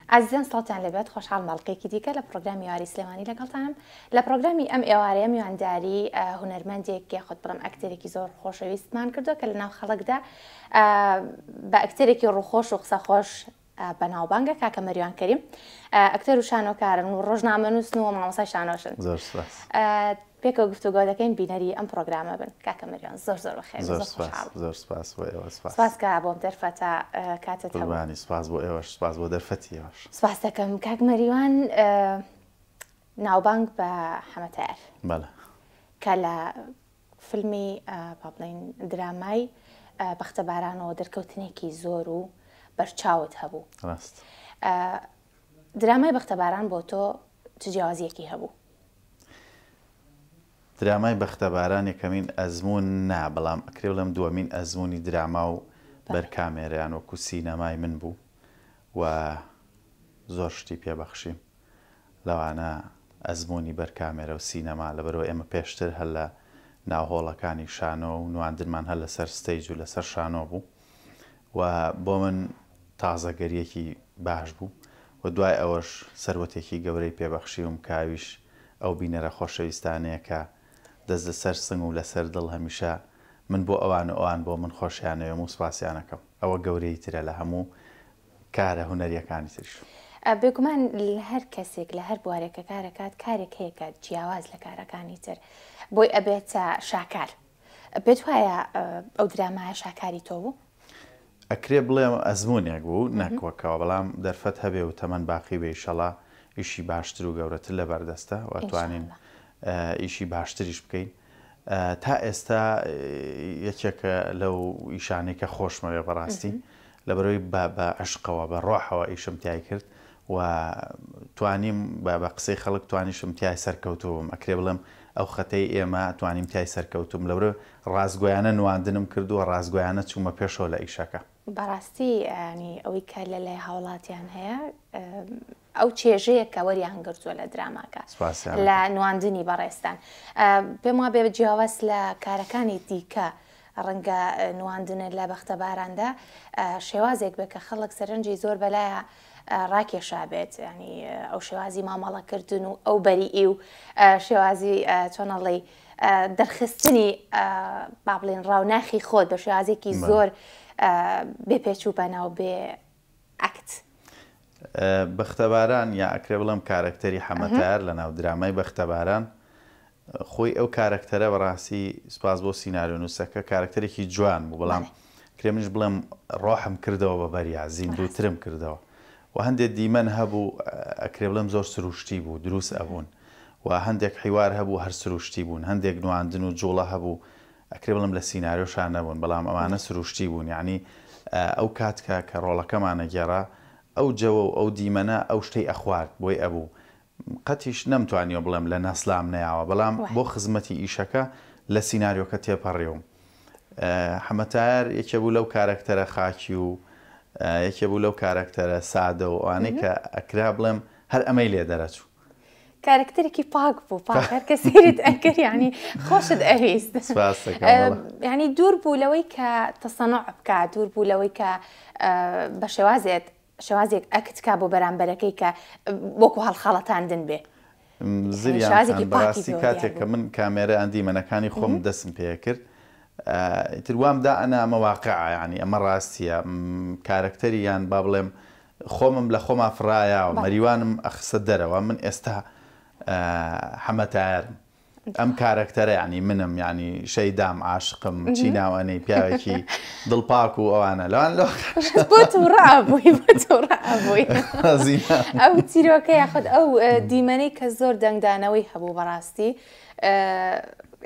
عزیزان سڵاتیان لەبێت خۆشحاڵ مەڵقێکی دیکە لە پرۆگرامی یاری سلێمانی لەگەڵتانم لە پرۆگرامی ئەم ئێوارەیە میوانداری هونەرمەندێک یاخود بڵێم ئەکتێرێکی زۆر خۆشەویستمان کردو کە لە ناو خەڵکدا بە ئەکتێرێکی ڕووخۆش و قسە خۆش بەناوبانگە کاکە مەریوان کەریم ئەکتەر و شانۆکارن و ڕۆژنامەنووسن و مامۆستای شانۆشن. زۆر سپاس. پێکەوە گفتوگۆ دەکەین بینەری ئەم پرۆگرامە بن. کاکە مەریوان زۆر زۆر بەخێر. زۆر سپاس بۆ ئێوە. سپاس کە بۆم دەرفەت تا کاتت هەبوو. قوربانی سپاس بۆ ئێوەش، سپاس بۆ دەرفەتی ئێوەش. سپاس دەکەم. کاک مەریوان ناوبانگ بە حەمەتایار. بەڵێ. کە لە فیلمی با بڵێین درامای بەختەبارانەوە دەرکەوتنێکی زۆر و بەرچاوت هەبوو. ڕاست. درامای بەختەباران بۆ تۆ چ جیاوازیەکی هەبوو؟ درامای بەختەباران یەکەمین ئەزمون نا، بەڵام ئەکرێ بڵێم دووەمین ئەزمونی دراما و بەرکامێرەیان وەکو سینەمای من بوو و زۆر شتی پێبەخشیم لەوانە ئەزمونی بەرکامێرە و سینەما لەبەرەوە ئێمە پێشتر هەر لە ناوهۆڵەکانی شانۆ و نواندنمان هەر لەسەر ستەیج و لەسەر شانۆ بوو و بۆ من تازەگەریەکی باش بوو و دوای ئەوەش سەروەتێکی گەورەی پێبەخشیوم کاویش ئەو بینەرە خۆشەویستانەیە کە دەست لەسەر سنگ و لەسەر دڵ هەمیشە من بۆ ئەوان بۆ من خۆشیانەوە و سوپاسیانەکەم. ئەوە گەورەی ترە لە هەموو کارە هونەریەکانی تریش. بێگومان لە هەر کەسێک لە هەر بوارێکە کارەکات کارێک هەیە کە جیاواز لە کارەکانی تر بۆی ئەبێتە شاکار. پێت وایە ئەو درامایە شاکاری تۆ بوو؟ ئەکرێ بڵێم ئەزمونێک بوو نەکوەکەوە، بەڵام دەرفەت هەبێ و تەمەەن باقی بێ ئیشەڵا ئیشی باشتر و گەورەتر لە بەردەستە و توانین ئیشی باشتریش بکەین. تا ئێستا یەکێکە لەو ئیشانەی کە خۆشمەوێ بەڕاستی لەبەرەوەی بە عشقەوە بە ڕۆحەوە ئیشم تای کرد و توانیم بە قسەی خەڵک توانیشم تای سەرکەوتوم. ئەکرێ بڵێم ئەو خەتەی ئێمە توانیم تای سەرکەوتوم لەبرە ڕازگۆیانە نواندنم کردو و ڕازگۆیانە چوومە پێشەوە لە ئیشەکە. بەڕاستی ینی ئەوەی کە لە لای هاوڵاتیان هەیە ئەو چێژەیە کە وەریان گرتووە لە دراماکە لە نواندنی بەڕێستان. پێم وابێ جیاواز لە کارەکانی دیکە ڕەنگە نواندنە لە بەختەباراندا شێوازێک بێ کە خەڵک سەرنجی زۆر بەلایە ڕاکێشا بێت، ینی ئەو شێوازی مامەڵەکردن و ئەو بەریئی و شێوازی چۆنەڵی دەرخستنی با بڵێن ڕاوناخی خۆت بە شێوازێکی زۆر بێپێچ و بەناو بێ ئەکت. بەختەباران یا ئەکرێ بڵێم کارکتەری حەمەتایار لە ناو درامای بەختەباران خۆی ئەو کارکتەرە بەڕاستی سپاس بۆ سیناریۆنووسەکە کارکتەرێکی جوان بوو، بەڵام کرێ منش بڵێم ڕۆحم کردەوە بە بەریا زیندووترم کردەوە و هەندێک دیمەن هەبوو ئەکرێ بڵێم زۆر سروشتی بوو دروست ئەبوون و هەندێک حیوار هەبوو هەر سروشتی بوون، هەندێک نواندن و جوڵە هەبوو ئەکرێ بڵێم لە سیناریۆشان نەبوون، بەڵام ئەمانە سروشتی بوون. یعنی ئەو کاتکە کە ڕۆڵەکەمانە گێڕا ئەو جەوە و ئەو دیمەنە ئەو شتەی ئەخوارد بۆی ئەبوو قەتیش نەمتوانیەوە بڵێم لە نەسلام نەیاوە، بەڵام بۆ خزمەتی ئیشەکە لە سیناریۆکە تێپەڕێوم. حەمەتایار یەکێ بوو لەو کارکتەرە خاکی و یەکێ بوو لەو کارکتەرە سادە و ئەوانەی کە ئەکرا بڵێم هەر ئەمەی لێ دەرەچوو. کارکتەرێکی پاک بوو، پاک هەر کە سیرت ئەکرد ینی خۆشت ئەویست. ینی دوور بوو لەوەی کە تەسەنوع بکات، دوور بوو لەوەی کە بە شێوازێک ئەکتکا بۆ بەرامبەرەکەی کە وەکو هەڵخەڵەتاندن بێ. زریان بەڕاستی کاتێک کە من کامێرە ئەندیمەنەکانی خۆم دەستم پێ کرد تر وامدا ئەنا ئەمە واقعە، ینی ئەمە ڕاستیە کارکتەری یان با بڵێم خۆمم لە خۆما فرایە و مەریوانم ئەخسە دەرەوە من ئێستا حەمەتایارم. ئەم کارکتەرە ینی منم ینی شەیدام عاشقم چی ناوانەی پیاوێکی دڵپاک و ئەوانە لەوان بۆ تووڕابووی ئەو تیرۆکە یاخود ئەو دیمەنەی کە زۆر دەنگدانەوەی هەبوو بەڕاستی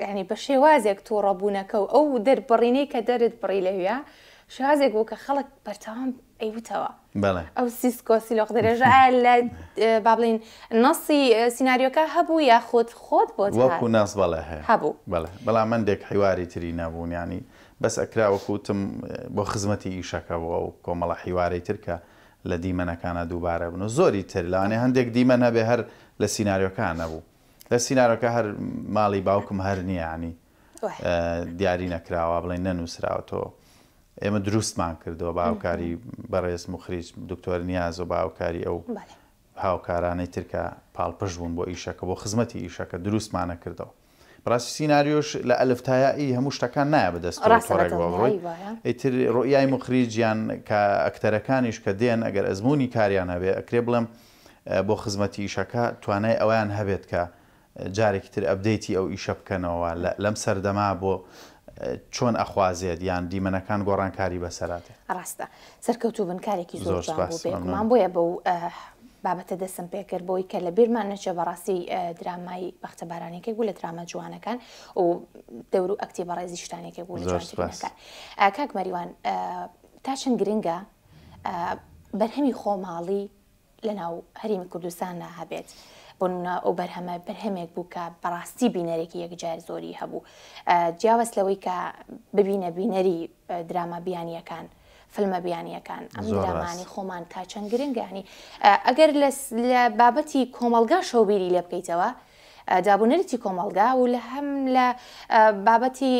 ینی بە شێوازێک تووڕەبوونەکە و ئەو دەربڕینەی کە دەرت بڕی لەوێ شێوازێک بوو کە خەڵک بەرتەوام ئەیوتەوە. ئەو سیسکۆسی لۆق دەرێژە لە با بڵین نەسی سیناریۆکە هەبوو یا خۆت بۆ وەکو ناس بەڵێ هەبوو، بەڵام مندێک حیواری تری نەبوون، ینی بەس ئەکرا وەکوتم بۆ خزمەتی ئیشەکە بووە و کۆمەڵە حیوارەی ترکە لە دیمەنەکانە دووبارە بوون و زۆری تر لەوانێ هەندێک دیمەن هەبێ هەر لە سیناریۆکان نەبوو. لە سیناریۆکە هەر ماڵی باوکم هەر نییە ینی دیاری نەکراوە بڵێن نەنووسراوەتەوە ئێمە دروستمان کردەوە باوکاری بەڕێز مخریج دکتۆر نیاز و باوکاری ئەو هاوکارانەی ترکە پاڵپەش بوون بۆ ئیشەکە بۆ خزمەتی ئیشەکە دروستمانە کردەوە. بەڕاستی سیناریۆش لە ئەلفتایایی هەموو شتەکان نایە بەدەستەوە ئیتر ڕۆیای مخریجیان کە ئەکتەرەکانیش کە دێن ئەگەر ئەزمموی کاریان هەبێ ئەکرێ بڵێم بۆ خزمەتی ئیشەکە توانای ئەویان هەبێت کە جارێکی تر ئەبدەیتی ئەو ئیشە بکەنەوە لەم سەردەما بۆ چۆن ئەخوازێت یان دیمەنەکان گۆڕانکاری بەسەراتێ. ڕاستە سەرکەوتوو بن کارێکی زۆر بێکمان بۆیە بەو بابەتە دەستم پێ کرد بۆی کە لە بیرمان نەچێ بەڕاستی درامای بەختە بارانێکی بوو لە درامە جوانەکان و دەور و ئەکتی بەڕێزی شتانێکی بوو لە جوانەکان. کاک مەریوان تا چەند گرنگە بەرهەمی خۆماڵی لە ناو هەرێمی کوردستان هەبێت بۆنمونە ئەو بەرهەمە بەرهەمێک بوو کە بەڕاستی بینەرێکی یەکجار زۆری هەبوو جیاواز لەوەی کە ببینە بینەری دراما بیانیەکان فیلمە بیانیەکان ئەم درامانی خۆمان تا چەند گرنگانی ئەگەر لە بابەتی کۆمەلگا شەوبیری لێ بکەیتەوە دابوونەرێتی کۆمەلگا و لە هەم لە بابەتی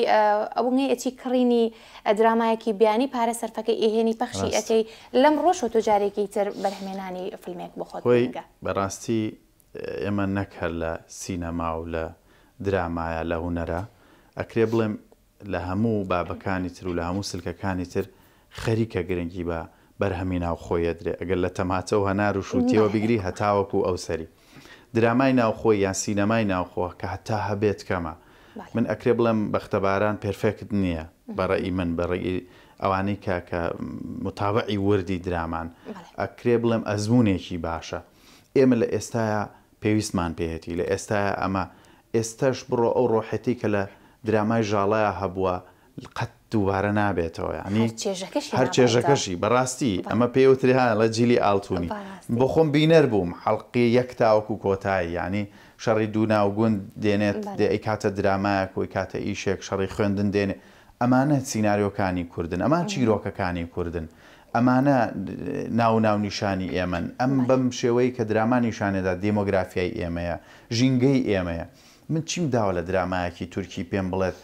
ئەوەی ئەچی کڕینی درامایەکی بیانی پارە سەرفەکەی ئێهێنی پەخشی ئەەکەی لەم ڕۆژ و تۆجارێکی تر بەرهمێنانی فیلمێک بخۆت بەڕاستی ئێمە نەکە لە سینەما و لە درامایە لە هوەرە ئەکرێ بڵێم لە هەموو بابەکانی تر و لە هەموو سلکەکانی تر خەریکە گرنگی بە بەرهەمی ناوخۆیە درێ ئەگەر لە تەماتە و هەنار و شووتیەوە بگری هەتاوەکو ئەو سەری درامای ناوخۆی یان سینەمای ناوخۆ کە هەتا هەبێت کەمە من ئەکرێ بڵێم بەختەباران پێرفێکت نییە بەڕێی من بەڕێی ئەوانەی کە متابعی وردی درامان ئەکرێ بڵێم ئەزمونێکی باشە ئێمە لە ئێستاە پێویستمان پێهێتی لە ئێستاە ئەمە ئێستاش بڕۆ ئەو ڕۆحەتی کە لە درامای ژاڵایە هەبووە قەت دووبارە نابێتەوە ینی هەر چێژەکەشی بەڕاستی ئەمە پێوتریها لە جیلی ئاڵتونی بۆ خۆم بینەر بووم حەڵقی یەک تاوەکو کۆتایی ینی شەڕی دوو ناوگوند دێنێت ئەی کاتە درامایە کۆی کاتە ئیشێک شەڕی خوێندن دێنێ ئەمانە سیناریۆکانی کوردن ئەمان چیرۆکەکانی کوردن ئەمانە ناو نیشانی ئێمەن ئەم بەم شێوەی کە دراما نیشانێدا دێمۆگرافیای ئێمەیە ژینگەی ئێمەیە من چیم داوە لە درامایەکی تورکی پێم بڵێت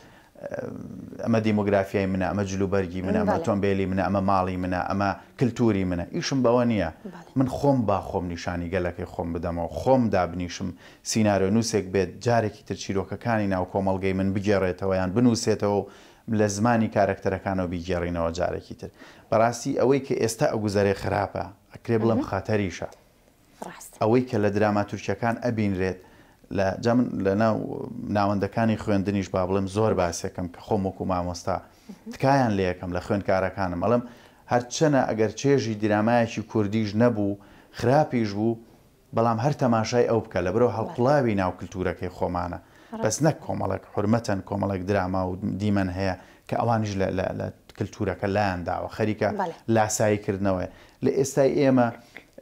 ئەمە دیمۆگرافیای منە ئەمە جلوبەرگی منە ئەمە تۆمبیلی منە ئەمە ماڵی منە ئەمە کللتوری منە ئیشم بەوە نییە من خۆم با خۆم نیشانی گەلەکەی خۆم بدەمەوە خۆم دابنیشم سیناریۆ نووسێک بێت جارێکی تر چیرۆکەکانی ناو کۆمەڵگەی من بگێڕێتەوە یان بنووسێتەوە لە زمانی کارکتەرەکانەوە بیگێڕینەوە جارێکی تر بەڕاستی ئەوەی کە ئێستا ئەگوزارێ خراپە ئەکرێ بڵم خاتەریشە ئەوەی کە لە دراما تورکیەکان ئەبینرێت لە ناوەندەکانی خوێندنیش با بڵێم زۆر باسێکم کە خۆم وەکو مامۆستا تکایان لێ یەکەم لە خوێندکارەکانم ئەڵم هەرچەنە ئەگەر چێژی درامایەکی کوردیش نەبوو خراپیش بوو بەڵام هەر تەماشای ئەو بکە لە بەرەو هەڵقڵاوی ناو کللتورەکەی خۆمانە بەس نەک کۆمەڵک حرمەتەن کۆمەڵک دراما و دیمەن هەیە کە ئەوانیش لە کللتورەکە لایەنداوە خەریکە لاساییکردنەوەی لە ئێستای ئێمە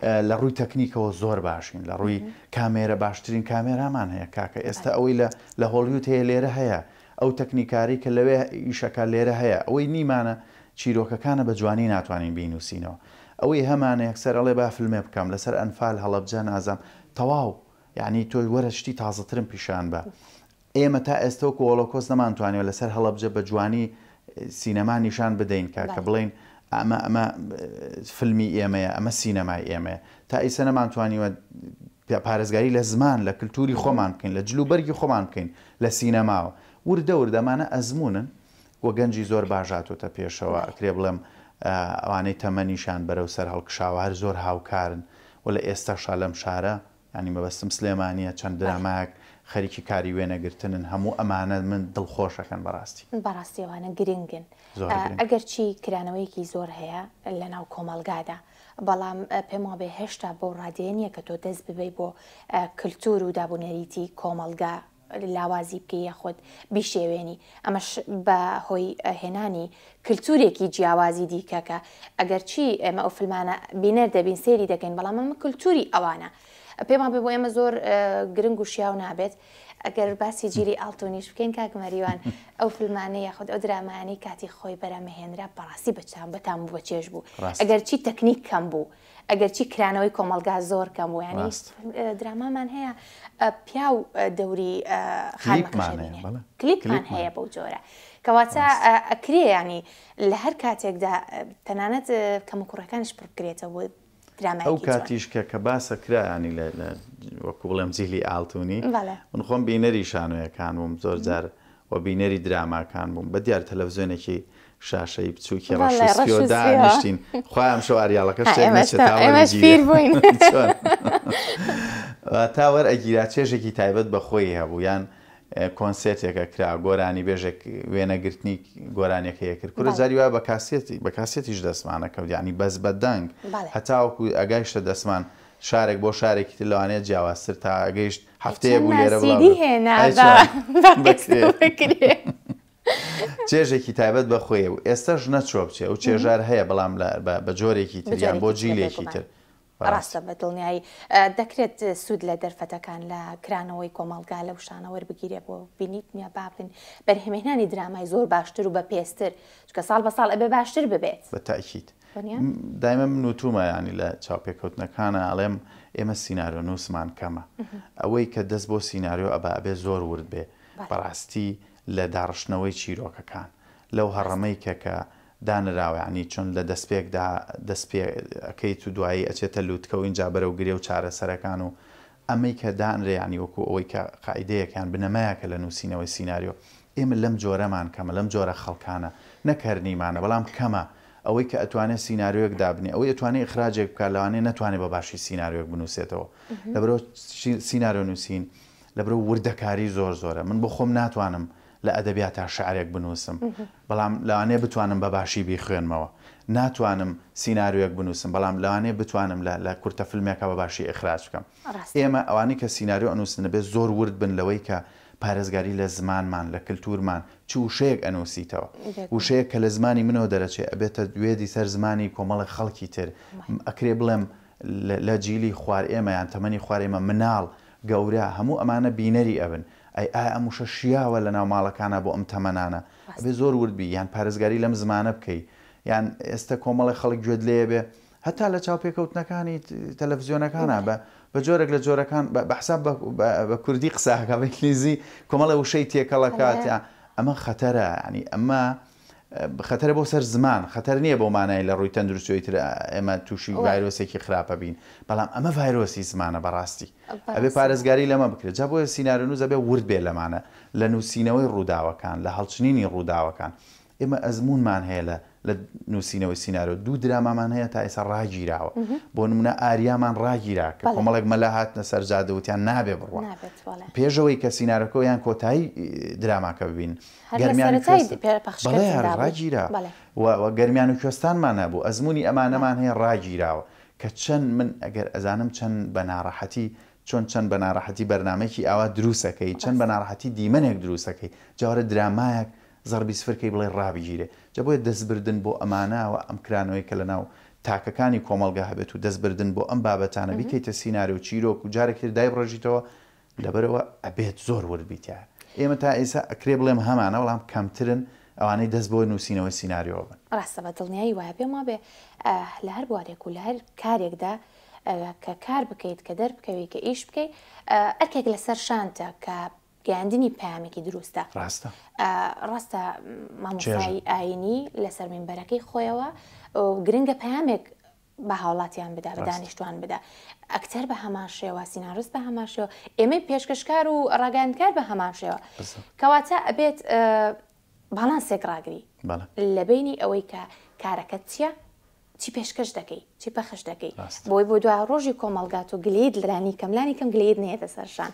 لە ڕووی تەکنیکەوە زۆر باشین لە ڕووی کامێرە باشترین کامێرامان هەیە کاکە ئێستا ئەوەی لە هۆلیوود هەیە لێرە هەیە ئەو تەکنیکاری کە لەوێ ئیشەکە لێرە هەیە ئەوەی نیمانە چیرۆکەکانە بە جوانی ناتوانین بینوسینەوە ئەوەی هەمانە یەکسەر ئەڵێ با فیلمێ بکەم لەسەر ئەنفال هەڵەبجە نازام تەواو یعنی تۆی وەرە شتی تازەترم پیشان بە ئێمە تا ئێستا و هۆلۆکۆست نەمانتوانێت لەسەر هەڵەبجە بە جوانی سینەما نیشان بدەین کاکە بڵێن ئەمە فیلمی ئێمەیە ئەمە سینەمای ئێمەیە تا ئیسە نەمانتوانیوە پارێزگاری لە زمان لە کللتوری خۆمان بکەین لە جلوبەرگی خۆمان بکەین لە سینەماوە وردە وردەمانە ئەزمونن وە گەنجی زۆر باشاتۆتە پێشەوە ئەکرێ بڵێم ئەوانەی تەمەنیشان بەرەو سەر هەڵکشاوە هەر زۆر هاوکارن و لە ئێستاشا لەم شارە ینی مەبەستم سلێمانیە چەند درامایەک خەریکی کاری وێنەگرتنن هەموو ئەمانە من دڵخۆشەکەن بەڕاستی ئەوانە گرنگن ئەگەر چی کرانەوەیەکی زۆر هەیە لە ناو کۆمەلگادا بەڵام پێم وابێ هێشتا بۆ ڕادێنیە کە تۆ دەست ببەی بۆ کللتور و دابوونەریتی کۆمەلگا لاوازی بکەی یاخۆت بیشێوێنی ئەمەش بە هۆی هێنانی کللتورێکی جیاوازی دیکەکە ئەگەر چی ئێمە ئەو فیلمانە بینەر دەبین سێری دەکەین بەڵام ئەمە کللتوری ئەوانە پێم وابێ بۆ ئێمە زۆر گرنگ و شیاو نابێت ئەگەر باسی گیری ئاڵتۆنیش بکەین کاک مەریوان ئەو فیلمانەی یاخود ئەو درامانەی کاتی خۆی بەرەمەهێنرا بەڕاستی بەتام بوو بەچێژ بوو ئەگەر چی تەکنیک کەم بوو ئەگەر چی کرانەوەی کۆمەلگا زۆر کەم بوو ینی درامامان هەیە پیا و دەوری خانمەکەشێنێ کلیپمان هەیە بەو جۆرە کەواتە ئەکرێ ینی لە هەر کاتێکدا تەنانەت کەمە کوڕەکانیش پڕکرێتەوە بۆ درامای ئەو کاتیش کە باسەکرا ینی وەکو بڵێم جیلی ئاڵتونی من خۆم بینەری شانۆیەکان بووم زۆر جار و بینەری دراماکان بووم بە دیار تەلەڤیزیۆنێکی شاشەی بچووکی ڕەشیۆ دانیشتین خۆیان شەو ئاریاڵەکە تاوەر ئەگیرا چێژێکی تایبەت بە خۆی هەبوو یان کۆنسێرتێکە کرا گۆرانی بێژێک وێنەگرتنی گۆرانێکەیە کرد کورە جاری وایە بە کاسێتیش دەسمانە کەوت ینی بەس بەدەنگ هەتاوەکو ئەگەیشتە دەسمان شارێک بۆ شارێکی تر لەوانەیە جیاوازتر تا ئەگەیشت هەفتەیە بوو لێرە چێژێکی تایبەت بە خۆی و ئێستاش نەچۆ بچێ و چێژار هەیە بەڵام بە جۆرێکی تریان بۆ جیلێکی تر ڕاستە بە دڵنیایی دەکرێت سوود لە دەرفەتەکان لە کرانەوەی کۆمەڵگا لە شانە وەربگیرێ بۆ بینیت نیە بابن بەرهێمێنانی درامای زۆر باشتر و بە پێستر چکە ساڵ بە ساڵ ئەبێ باشتر ببێت بە تاکید دایمە من وتومە ینی لە چاوپێکەوتنەکانە ئەڵێم ئێمە سیناریۆ نووسمان کەمە ئەوەی کە دەست بۆ سیناریۆ ئەبێ زۆر ورد بێ بەڕاستی لە داڕشتنەوەی چیرۆکەکان لەو هەڕەمەی کە دانراوە ینی چۆن لە دەستپێکدا دەستپێەکەیت و دوایی ئەچێتە لووتکە و اینجا بەرەو گرێ و چارەسەرەکان و ئەمەی کە دانرێ ینی وەکو ئەوەی کە قاعیدەیەکیان بنەمایەکە لە نووسینەوەی سیناریۆ ئێمە لەم جۆرەمان کەمە لەم جۆرە خەڵکانە نەکەرنیمانە بەڵام کەمە ئەوەی کە ئەتوانێت سیناریۆیەک دابنێ ئەوەی ئەتوانێت ئخراجێک بکات لەوانەیە نەتوانێت بە باشی سیناریۆیەک بنووسێتەوە لەبەرەوە سیناریۆ نووسین لەبەرەوە وردەکاری زۆر زۆرە من بۆ خۆم ناتوانم لە ئەدەبیات تا شعرێک بنووسم بەڵام لەوانەیە بتوانم بە باشی بیخوێنمەوە ناتوانم سیناریۆیەک بنووسم بەڵام لەوانەیە بتوانم لە کورتە فیلمێکە بە باشی ئخراج بکەم ئێمە ئەوانەی کە سیناریۆ ئەنووسن بێ زۆر ورد بن لەوەی کە پارێزگاری لە زمانمان لە کللتورمان چ وشەیەک ئەنووسیتەوە وشەیەک کە لە زمانی منەوە دەرەچێت ئەبێتە دوێدی سەر زمانی کۆمەڵی خەڵکی تر ئەکرێ بڵێم لە جیلی خوار ئێمە یان تەمەنی خوار ئێمە مناڵ گەورە هەموو ئەمانە بینەری ئەبن ئەی ئەم وشە شیاوە لە ناو ماڵەکانە بۆ ئەم تەمەنانە ئەبێ زۆر وردبی یان پارێزگاری لەم زمانە بکەیت یان ئێستا کۆمەڵی خەڵک گوێت لێ بێ هەتا لە چاوپێکەوتنەکانی تەلەڤیزیۆنەکانە بە جۆرێک لە جۆرەکان بە حساب بە کوردی قساکە بە ئینگلیزی کۆمەڵە وشەی تێکەڵەکات ئەمە خەتەرە ینی ئەمە خەتەرە بۆ سەر زمان خەتەر نییە بۆ مانای لە ڕووی تەندروستیەوەی تر ئێمە تووشی ڤایرۆسێکی خراپە بین بەڵام ئەمە ڤایرۆسی زمانە بەڕاستی ئەبێ پارێزگاری لەمە بکرێت جا بۆیە سیناریۆنووس ئەبێ ورد بێ لەمانە لە نووسینەوەی ڕووداوەکان لە هەڵچنینی ڕووداوەکان ئێمە ئەزمونمان هەیە لە نووسینەوەی سیناریۆ دوو درامان هەیە تا ئێستا ڕاگیراوە بۆ نمونە ئاریامان ڕاگیرا کە کۆمەڵێک مەلا هاتنە سەر جادەوتیان نابێ بڕوە پێشەوەی کە سیناریۆکە یان کۆتایی دراماکە ببین ڕاگیرا و گەرمیان و کوێستانمان هەبوو ئەزمموی ئەمانەمان هەیە ڕاگیراوە کە چەند من ئەگەر ئەزانم چەند بە ناڕەحەتی چەند بە ناڕەحەتی بەرنمێکی ئاوا دروستەکەی چەند بە ناڕەحەتی دیمەنێک دروستەکەی جاوارە درامایەک زەربی سفرکەی بڵێ ڕابگیرێ جا بۆیە دەستبردن بۆ ئەمانەوە ئەم کرانەوەی کە لە ناو تاکەکانی کۆمەڵگا هەبێت و دەستبردن بۆ ئەم بابەتانە بیکەیتە سیناریۆ چیرۆک و جارێکی دای بڕژیتەوە لەبەرەوە ئەبێت زۆر وردبیتە ئێمە تا ئێستا ئەکرێ بڵێم هەمانە بەڵام کەمترن ئەوانەی دەست بۆ نووسینەوەی سیناریۆ بن ڕاستە بە دڵنیایی وایە پێم وابێ لە هەر بوارێک و لە هەر کارێکدا کە کار بکەیت کە دەربکەوی کە ئیش بکەیت ئەرکێک لەسەر شانتە کە گەیاندنی پامێکی دروستە ڕاستە مامۆستای ئاینی لەسەر مینبەرەکەی خۆیەوە گرنگە پامێک بە هاوڵاتیان بدا بە دانیشتوان بدا ئەکتەر بە هەمان شێوە سیناڕست بە هەمان شێوە ئێمەی پێشکەشکار و ڕاگەاندکار بە هەمان شێوە کەواتە ئەبێت باڵانسێک ڕاگری لە بینی ئەوەی کە کارەکەت چییە چی پێشکەش دەکەی چی پەخش دەکەی بۆی بۆ دوای ڕۆژی کۆمەڵگات و گلید لانی کەم گلید نێتە سەرشان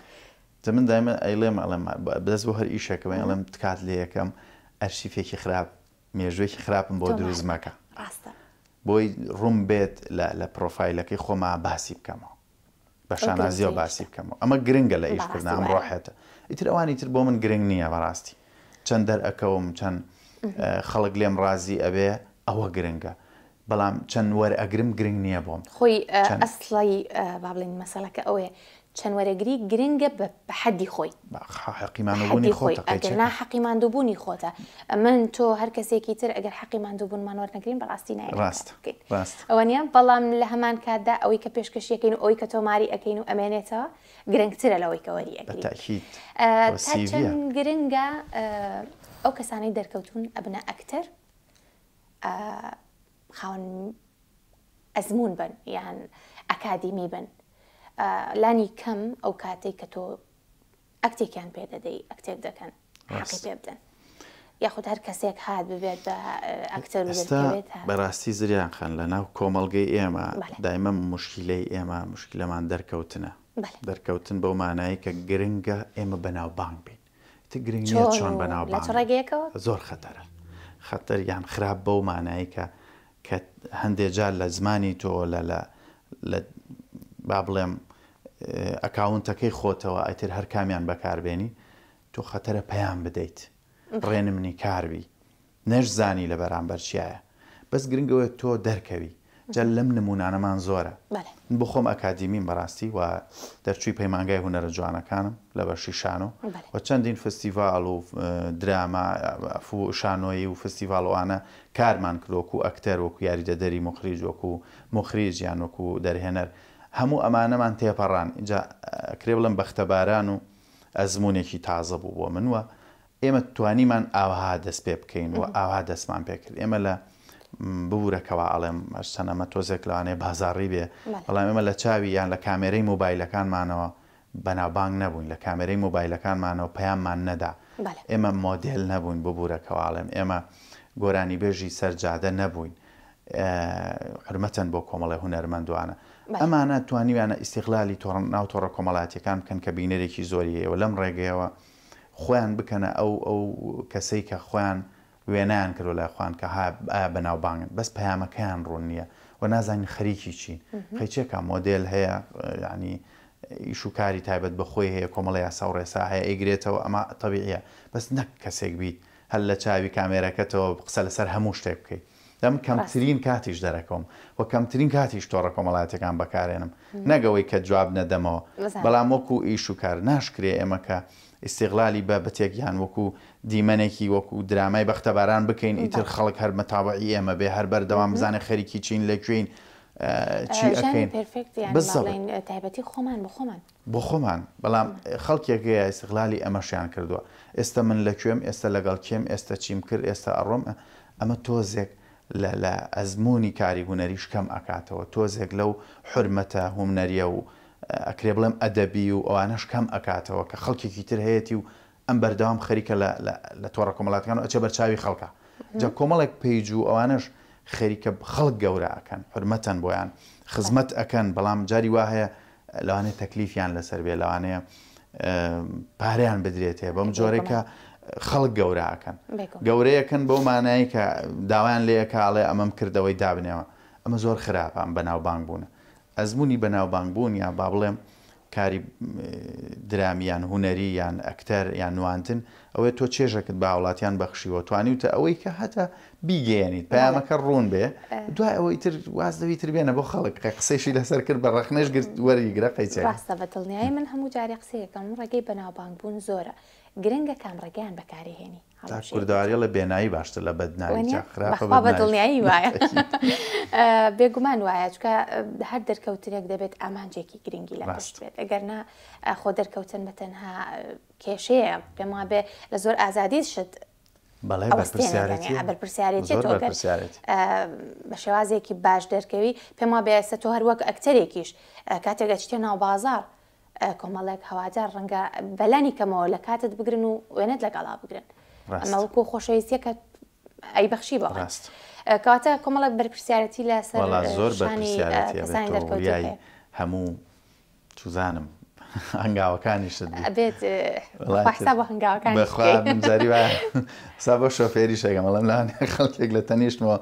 من دایمە ئەیڵێم بەدەست بۆ هەر ئیشەکەمە ئەڵێم تکات لێ یەکەم ئەرشیفێکی خراپ مێژوێکی خراپم بۆ دروست مەکە بۆی ڕوم بێت لە پرۆفایلەکەی خۆما باسی بکەمەوە بە شانازیەوە باسی بکەمەوە ئەمە گرنگە لە ئیشکردن ئەم ڕۆحێتە ئیتر ئەوانی تر بۆ من گرنگ نییە بەڕاستی چەند دەرئەکەوم چەند خەڵک لێم ڕازی ئەبێ ئەوە گرنگە بەڵام چەند وەرئەگرم گرنگ نییە بۆم خۆی ئەسڵی با بڵێن مەسەلەکە ئەوەیە چەند وەرەگری گرنگە بە حەدی خۆی حەقیماندووبوونی خۆتە ئەگەر نا حەقیماندووبوونی خۆتە من تۆ هەر کەسێکی تر ئەگەر حەقیماندووبوونمان وەرنەگرین بەڕاستی نایڕاست ئەوە نیە بەڵام لە هەمان کاتدا ئەوەی کە پێشکەشیەکەین و ئەوەی کە تۆماری ئەەکەین و ئەمێنێتەوە گرنگترە لەوەی کە وەری ئەگرین تا چەند گرنگە ئەو کەسانەی دەرکەوتون ئەبنە ئەکتەر خاوەن ئەزمون بن یان ئەکادیمی بن لانی کەم ئەو کاتێک کە تۆ ئەکتێکیان پێ دەدەی ئەکتێک دەکەن حەقی پێ بدەن یاخود هەر کەسێک هات ببێت بە ئەکتەر بەڕاستی زریان خان لە ناو کۆمەڵگەی ئێمە دایمە مشکلەی ئێمە مشکلەمان دەرکەوتنە دەرکەوتن بەو مانایی کە گرنگە ئێمە بەناوبانگ بین گرنگ نییە چۆن بەناوبانگێکەوە زۆر خەتەرە خەتەر یان خراپ بەو مانایی کە هەندێک جار لە زمانی تۆ لە با بڵێم ئەکاونتەکەی خۆتەوە ئایتر هەر کامیان بەکاربێنی تۆ خەتەرە پەیام بدەیت ڕێنمنی کاربی نەشزانی لە بەرامبەر چیایە بەس گرنگەوە تۆ دەرکەوی جا لەم نمونانەمان زۆرە بۆ خۆم ئەکادیمیم بەڕاستی و دەرچووی پەیمانگای هونەرە جوانەکانم لە بەشی شانۆ و چەندین فستیڤاڵ و دراما شانۆیی و فستیڤاڵوانە کارمان کردوەکو ئەکتەر وەکو یاریدەدەری مخریج وەکو مخریج یان وەکو دەرهێنەر هەموو ئەمانەمان تێپەڕان اینجا کرێ بڵم بەختەباران و ئەزمونێکی تازە بوو بۆ منوە ئێمە توانیمان ئاوها دەست پێ بکەین و ئاوا دەستمان پێکرد ئێمە لە ببوورەکەەوە ئەڵێم ئەشتەنەمە تۆزێک لەوانەیە بازاڕی بێ بەڵام ئێمە لە چاوی یان لە کامێرەی مۆبایلەکانمانەوە بەناوبانگ نەبووین لە کامێرەی مۆبایلەکانمانەوە پەیاممان نەدا ئێمە مۆدێل نەبووین ببوورەکەەوە ئاڵێم ئێمە گۆرانی بێژی سەرجادە نەبووین حرمەتەن بۆ کۆمەڵی هونەرمەندوانە ئەمانە توانیوانە ئیستیقلالی ناو تۆڕە کۆمەڵاتیەکان بکەن کە بینەرێکی زۆریەوە لەم ڕێگەیەوە خۆیان بکەنە ئەو کەسەی کە خۆیان وێنیان کردو لای خوان کە بەناوبانگن بەس پەیامەکەیان ڕوون نییە و نازانین خەریکی چین خەیچێکە مۆدێل هەیە ینی ئیش و کاری تایبەت بە خۆی هەیە کۆمەڵی یاسا و ڕێسا هەیە ئەیگرێتەوە ئەمە تەبیعیە بەس نەک کەسێک بیت هەر لە چاوی کامێرەکەتەوە قسە لەسەر هەموو شتێک بکەیت دەم کەمترین کاتیش دەرەکەم و کەمترین کاتیش تۆڕە کۆمەڵاتیەکان بەکارێنم نەگەوەی کە جواب نەدەمەوە بەڵام وەکو ئیش و کار ناشکرێ ئێمە کە ئیستیقلالی بە بەتێکیان وەکو دیمەنێکی وەکو درامای بەختەباران بکەین ئیتر خەڵک هەر مەتابعی ئێمە بێ هەر بەردەوام بزانێ خەریکی چین لەکوێین چی ئەەکەین تایبەتی خۆمان بۆ خۆمان بەڵام خەڵکێکەیە ئیستیقلالی ئەمەشیان کردووە ئێستا من لەکوێم ئێستا لەگەڵ کێم ئێستا چیم کرد ئێستا ئەڕۆم ئەمە تۆزێک لە ئەزمموی کاری هوەریش کەم ئەکاتەوە تۆزێک لەو حرمەتە هومنەریە و ئەکرێ بڵێم ئەدەبی و ئەوانەش کەم ئەکاتەوە کە خەڵکێکی تر هەیەی و ئەم بەردەوام خەریکە لە تۆڕە کۆمەڵاتەکان ئەچە بەرچاوی خەڵکە جا کۆمەڵێک پێیج و ئەوانش خەریکە خەڵک گەورە ئەکەن حرمەتەن بۆیان خزمەت ئەکەن بەڵام جاری وا هەیە لەوانەیە تەکلیفیان لەسەر بێ لەوانەیە پارەیان بدرێتێ بەم جۆرێکە خەڵک گەورە ئەکەن گەورەیەکەن بەو مانایی کە داوایان لێیەکاڵێ ئەمەم کردەوەی دابنێەوە ئەمە زۆر خراپە ئەم بەناوبانگ بوونە ئەزمموی بەناوبانگ بوون یا با بڵێم کاری درامیان هوەری یان ئەکتەر یان نواندن ئەوەی تۆ چێژەکەت بە وڵاتیان بەخشیوە توانیوتە ئەوەی کە هەتا بیگەێنیت پەیامەکە ڕوون بێ دوای ئەوەی تر وازدەوی تر بێنە بۆ خەڵک قسەیشی لەسەر کرد بە ڕەخنەش گرت وەریگرە قەیچێ ڕاستە بە دڵنیایی من هەموو جارێ قسەیەکەم ڕێگەی بەناوبانگ بوون زۆرە گرنگە کامڕێگەیان بەکارهێنی کورداواری لە بێنایی باشتر لە بەدناوی بە دڵنیایی وایە بێگومان وایە چکە هەر دەرکەوتنێک دەبێت ئامانجێکی گرنگی لە پشت بێت ئەگەرنا خۆ دەرکەوتن بە تەنها کێشەیە پێم وابێ لە زۆر ئازادی شت بەرپرسیارەتی بە شێوازێکی باش دەرکەوی پێم وابێ ئێستا تۆ هەر وەک ئەکتەرێکیش کاتێک گەچتێ ناو بازار کۆمەڵێک هەواجار ڕەنگە بەلانی کەمەوە لە کاتت بگرن و وێنێت لەگەڵا بگرن ئەمەوەکو خۆشەویستیەکە ئەی بەخشی بە کەواتە کۆمەڵک بەرپرسیارەتی لەسەر زۆر کەسانی دەرکەوتوی هەموو چوزانم هەنگاوەکانیشت بێت بە هەنگاوەکانجاری سا بە شۆفێری شەگەمەڵم لاان خەڵکێک لە تەنیشتمەوە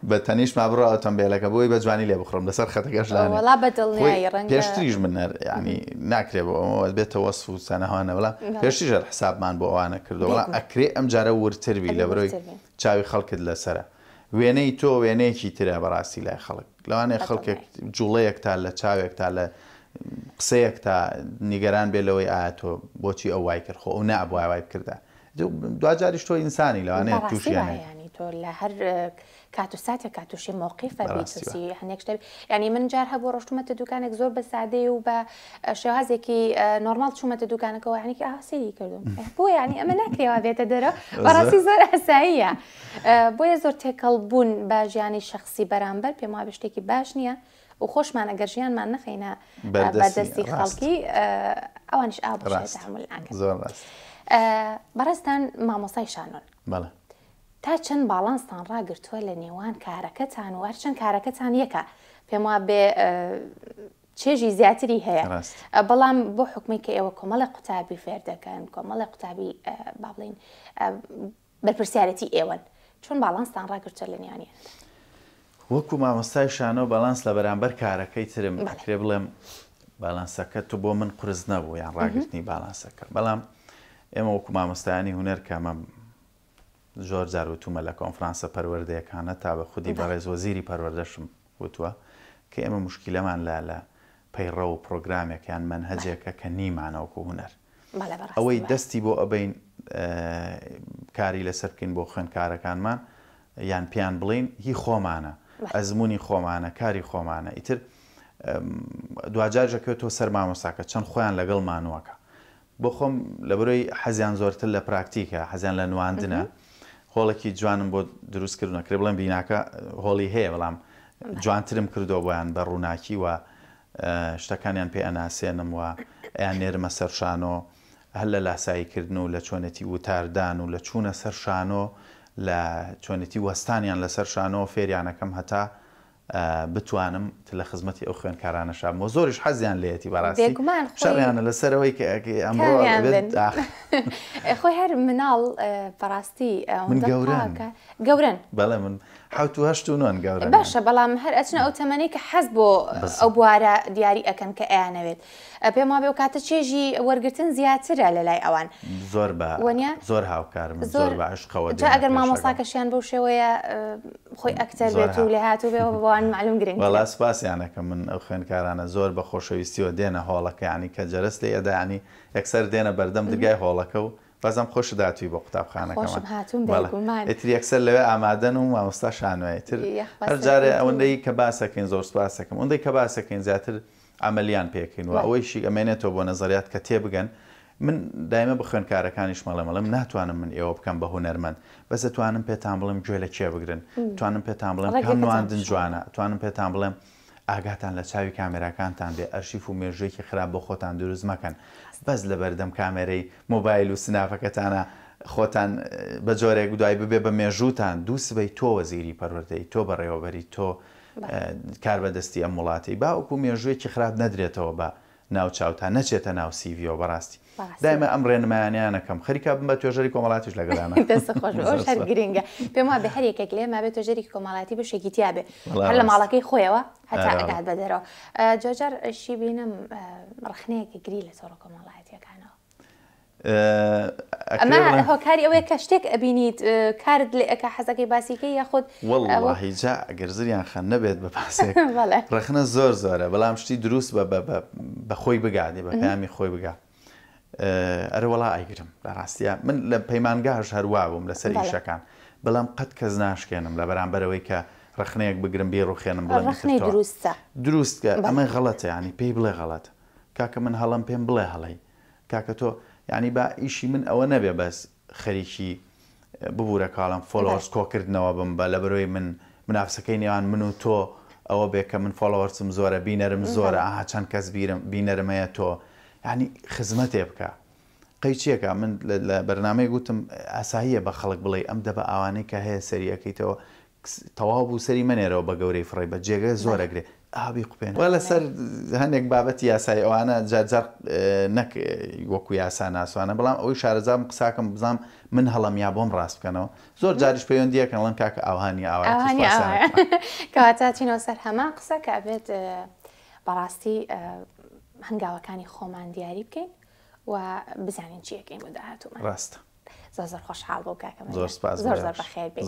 بە تەنیشتما بڕ ئۆتۆمبیلەکە بۆی بە جوانی لێ بخڕم لەسەر خەتەکەش لا بەدڵنیایی ڕەنگە پێشتریش منەر ینی ناکرێ بۆ ئەوە بێتە وەسف و سەنەهانە وڵا پێشتیژە حسابمان بۆ ئەوانە کردووەڵا ئەکرێ ئەم جارە ورتربی لە بەرۆی چاوی خەڵکت لەسرە وێنەی تۆ وێنەیەکی ترە بەڕاستی لای خەڵک لەوانەیە خەڵکێک جوڵەیەک تا لە چاوێک تا لە قسەیەک تا نیگەران بێ لەوەی ئایا تۆ بۆچی ئەو وای کرد خۆ ئەو نەبووای وای کردە دوجاریش تۆ ئینسانی لەوانەیە تووشیانە تۆ لە هەر کاتوساتە کاتوشی مووقیفە بیسی هەنێک شتێ ینی من جار هەبوو ڕۆشتومەتە دوکانێک زۆر بە سادەی و بە شێوازێکی نۆرمال چوومەتە دوکانەکەەوە عنیکی ئاسیری کردم بۆ ینی ئەمە ناکرێەوە بێتە دەرە بەڕاستی زۆر ئەساییە بۆیە زۆر تێکەڵ بوون بە ژیانی شخصی بەرامبەر پێم وایە شتێکی باش نییە و خۆشمانە گەر ژیانمان نەخینە بەدەستی خەڵکی ئەوانش ئابشێتحمل ناکەن بەڕستان مامۆسای شانۆن تا چەند باڵانستان ڕاگرتووە لە نێوان کارەکەتان و هەرچەند کارەکەتان یەکە پێم وایە بێ چێژی زیاتری هەیە بەڵام بۆ حکمی کە ئێوە کۆمەڵی قوتابی فێر دەکەن کۆمەڵی قوتابی با بڵین بەرپرسیارەتی ئێوەن چۆن باڵانستان ڕاگرتووە لە نێوانیان وەکو مامۆستای شانۆ باڵانس لە بەرامبەر کارەکەی ترم ئەکرێ بڵێم باڵانسەکە تو بۆ من قرس نەبوو یان ڕاگررتنی باڵانسەکە بەڵام ئێمە وەکو مامۆستایانی هونەر کەمە زۆر جار وتومە لە کۆنفرانسە پەروەردەیەکانە تا بە خودی بەڕێز وەزیری پەروەردەشم وتووە کە ئێمە مشکلەمان لە پەیڕە و پرۆگرامێکیان منهەجێکە کە نیمانەوەکو هونەر ئەوەی دەستی بۆ ئەبین کاری لەسەر بکەین بۆ خوێندکارەکانمان یان پیان بڵین هی خۆمانە ئەزمموی خۆمانە کاری خۆمانە ئیتر دوجارژەکەوێتەوە سەر مامۆساکە چەند خۆیان لەگەڵ مانووەکە بۆ خۆم لە بەرۆی حەزیان زۆرتر لە پراکتیکە حەزیان لە نواندنە هۆڵێکی جوانم بۆ دروستکردنەکرێ بڵێم بیناکە هۆڵی هەیە بەڵام جوانترم کردەوە بۆیان بە ڕووناکی و شتەکانیان پێ ئەناسێنم و ئەیان نێرمە سەر شانۆ هەر لە لاساییکردن و لە چۆنێتی وتاردان و لە چوونە سەر شانۆ لە چۆنێتی وەستانیان لەسەر شانۆ فێریانەکەم هەتا بتوانم لە خزمەتی ئەو خوێندکارانەشام بۆ زۆریش حەزیان لێتی بەڕاستی شەڕیانە لەسەرەوەی ئەمڕۆ خۆی هەر مناڵ بەڕاستی من گەورن بەڵێ من حوت و هەشت و نۆن گەورن باشە بەڵام هەر ئەچنە ئەو تەمەنەی کە حەز بۆ ئەو بوارە دیاری ئەەکەن کە ئەیانەوێت پێم وابێ و کاتە چێژی وەرگتن زیاترە لە لای ئەوان زۆر زۆر هاوکارم زۆر بە عشقەوە ئەگەر مامۆساکەشیان بەو شێوەیە خۆی ئەکتەر بێت و لێ هاتوو بێەوە بەوان معلوم گرنگ وەڵا سپاسیانەکە من ئەو خوێندکارانە زۆر بە خۆشەویستیەوە دێنە هۆڵەکە ینی کە جەرس لێ ئەدانی یەکسەر دێنە بەردەم دگای هۆڵەکە و بەزم خۆش داتوی بۆ قوتابخانەکەمان ئیتر یەکسەر لەوێ ئامادەن و مامۆستا شانوێتر هەر جارێ ئەوەندەی کە باسەکەین زۆر سپاسەکەم ئەوەندەی کە باسەکەین زیاتر ئەمەلیان پێکەین و ئەوەیشی ئەمێنێتەوە بۆ نەزەریات کە تێبگەن من دایمە بە خوێندکارەکانیش مەڵێم ناتوانم من ئێوە بکەم بە هونەرمەند بەس دەتوانم پێتان بڵێم گوێ لە کێ بگرن توانم پێتان بڵێم کام نواندن جوانە توانم پێتان بڵێم ئاگاتان لە چاوی کامێراکانتان بێ ئەرشیف و مێژوویەکی خراپ بۆ خۆتان دروست مەکەن بەس لە بەردەم کامێرەی مۆبایل و سنافەکەتانە خۆتان بە جۆرێک دوای ببێ بە مێژووتان دوو سبەی تۆ وەزیری پەروەردەی تۆ بەڕێوەبەری تۆ کار بەدەستی ئەم وڵاتی باوەکو مێژوویەکی خراپ نەدرێتەوە بە ناو چاوتان نەچێتە ناو سیڤیۆ بەڕاستی دایمە ئەم ڕێنمایانیانەکەم خەریکا بم بە توێژەری کۆمەڵاتیش لەگەڵانە دەستخۆش هەر گرنگە پێم وایە بە هەر یەکێک لێ مابێت توێژەری کۆمەڵاتی بەشێکی تیا بێ هەر لە ماڵەکەی خۆیەوە هەتا ئەگات بەدەرەوە جۆجار ئەشی بینم ڕخنەیەکی گری لە تۆڕە کۆمەڵایەتیەکانەوە ئەمە هۆکاری ئەوەیە کە شتێک ئەبینیت کارت لێ ئەکا حەزەکەی باسیکەی یاخود وەڵڵاهی جا ئەگەر زریان خەن نەبێت بە پاسێک ڕخنە زۆر زۆرە بەڵام شتی دروست بە خۆی بگادی بە پەیامی خۆی بگات ئەرە وەڵا ئایگرم لە ڕاستیە من لە پەیمانگاش هەروە بووم لەسەر ئیشەکان بەڵام قەت کەس ناشکێنم لە بەرامبەرەوەی کە ڕخنەیەک بگرم بێ ڕوخێنم بڵێ دروستکە ئەمە غەڵەتە ینی پێی بڵێ غەڵەتە کاکە من هەڵم پێم بڵێ هەڵی کاکە تۆ ینی با ئیشی من ئەوە نەبێ بەس خەریکی ببوورە کاڵم فۆلۆوەرس کۆکردنەوە بم بە لە بەرۆی من منافسەکەی نێوان من و تۆ ئەوە بێ کە من فۆلۆوەرسم زۆرە بینەرم زۆرە ئاها چەند کەس بینەرمەیە تۆ ینی خزمەتێ بکە قەی چیەکە من لە بەرنامەی گوتم ئاساییە بە خەڵک بڵێ ئەم دەبە ئەوانەی کە هەیە سەریەکەیتەوە تەواو بوو سەری منێرەوە بە گەورەی فڕی بە جێگە زۆرەگرێ ئابی قوپێن وە لەسەر هەندێک بابەتی یاسای ئەوانە جارجار نەک وەکو یاسا ناسوانە بەڵام ئەوەی شارەزام قساکەم بزانام من هەڵم یا بۆم ڕاست بکەنەوە زۆر جاریش پەیوەندیەکەن لەم کاکە ئاوهانی ئاوانی کەواتە چینەوە سەر هەمان قسە کە ئەبێت بەڕاستی هەنگاوەکانی خۆمان دیاری بکەین و بزانین چیەکەین بۆ داهاتوومان ڕاستە زۆر خۆشحاڵ بۆ کاکەمە زۆر زۆر بەخێر بێت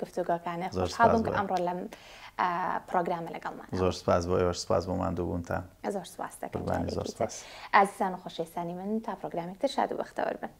گفتوگۆکانە خۆشحاڵ بووم کە ئەمڕۆ لەم پرۆگرامە لەگەڵمان زۆر سپاس بۆ ئێوەش سپاس بۆمان دووبوونتان زۆر سپاس دەکەم ئازیزان و خۆشەویستانی من تا پرۆگرامێک تر شاد و بەختەوەر بن